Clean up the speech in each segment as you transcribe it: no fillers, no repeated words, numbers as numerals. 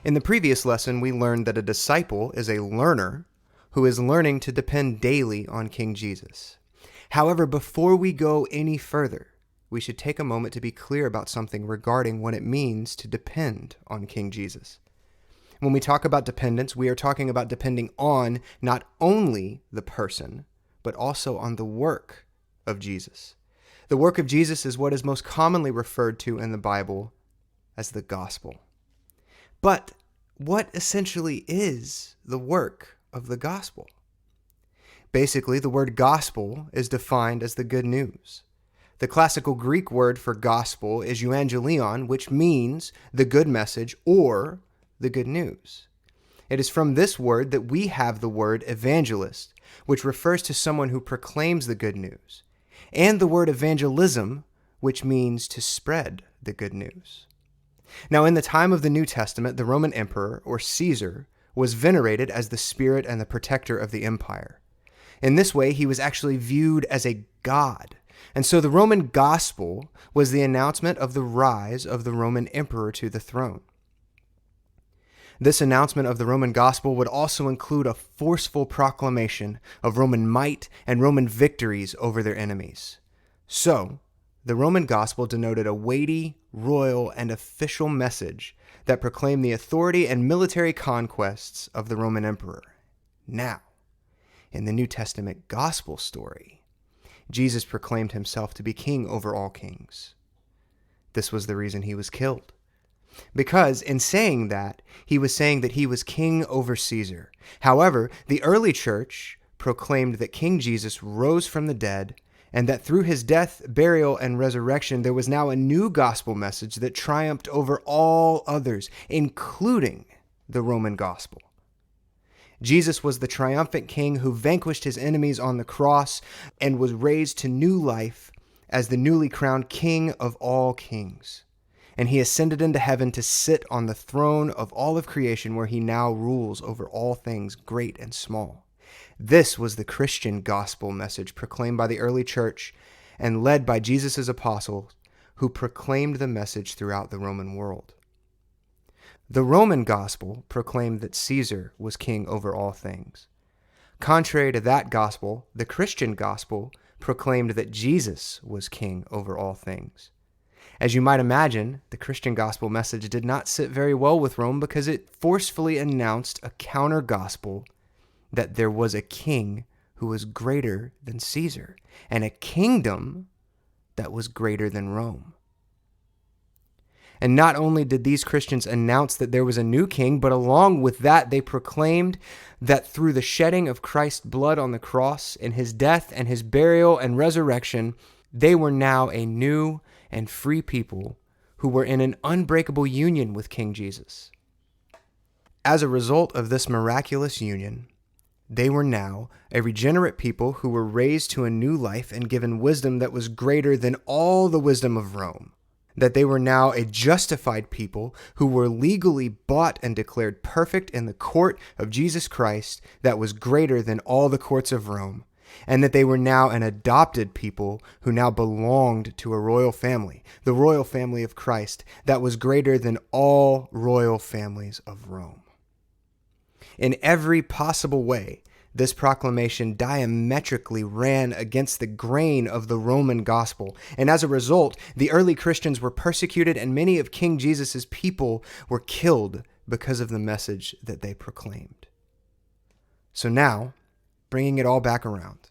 In the previous lesson, we learned that a disciple is a learner who is learning to depend daily on King Jesus. However, before we go any further, we should take a moment to be clear about something regarding what it means to depend on King Jesus. When we talk about dependence, we are talking about depending on not only the person, but also on the work of Jesus. The work of Jesus is what is most commonly referred to in the Bible as the gospel. But what essentially is the work of the gospel? Basically, the word gospel is defined as the good news. The classical Greek word for gospel is Euangelion, which means the good message or the good news. It is from this word that we have the word evangelist, which refers to someone who proclaims the good news, and the word evangelism, which means to spread the good news. Now, in the time of the New Testament, the Roman emperor, or Caesar, was venerated as the spirit and the protector of the empire. In this way, he was actually viewed as a god. And so the Roman gospel was the announcement of the rise of the Roman emperor to the throne. This announcement of the Roman gospel would also include a forceful proclamation of Roman might and Roman victories over their enemies. So, the Roman gospel denoted a weighty, royal, and official message that proclaimed the authority and military conquests of the Roman emperor. Now, in the New Testament gospel story, Jesus proclaimed himself to be king over all kings. This was the reason he was killed. Because in saying that, he was saying that he was king over Caesar. However, the early church proclaimed that King Jesus rose from the dead, and that through his death, burial, and resurrection, there was now a new gospel message that triumphed over all others, including the Roman gospel. Jesus was the triumphant king who vanquished his enemies on the cross and was raised to new life as the newly crowned King of all kings. And he ascended into heaven to sit on the throne of all of creation, where he now rules over all things great and small. This was the Christian gospel message proclaimed by the early church and led by Jesus' apostles, who proclaimed the message throughout the Roman world. The Roman gospel proclaimed that Caesar was king over all things. Contrary to that gospel, the Christian gospel proclaimed that Jesus was king over all things. As you might imagine, the Christian gospel message did not sit very well with Rome because it forcefully announced a counter-gospel that there was a king who was greater than Caesar, and a kingdom that was greater than Rome. And not only did these Christians announce that there was a new king, but along with that, they proclaimed that through the shedding of Christ's blood on the cross, in his death and his burial and resurrection, they were now a new and free people who were in an unbreakable union with King Jesus. As a result of this miraculous union, they were now a regenerate people who were raised to a new life and given wisdom that was greater than all the wisdom of Rome. That they were now a justified people who were legally bought and declared perfect in the court of Jesus Christ that was greater than all the courts of Rome. And that they were now an adopted people who now belonged to a royal family, the royal family of Christ, that was greater than all royal families of Rome. In every possible way, this proclamation diametrically ran against the grain of the Roman gospel, and as a result, the early Christians were persecuted and many of King Jesus' people were killed because of the message that they proclaimed. So now, bringing it all back around,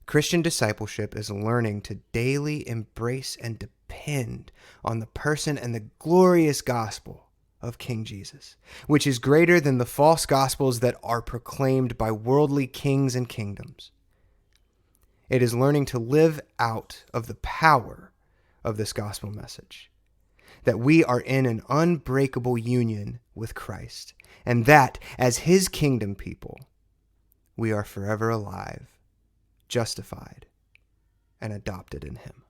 Christian discipleship is learning to daily embrace and depend on the person and the glorious gospel of King Jesus, which is greater than the false gospels that are proclaimed by worldly kings and kingdoms. It is learning to live out of the power of this gospel message, that we are in an unbreakable union with Christ, and that, as his kingdom people, we are forever alive, justified, and adopted in him.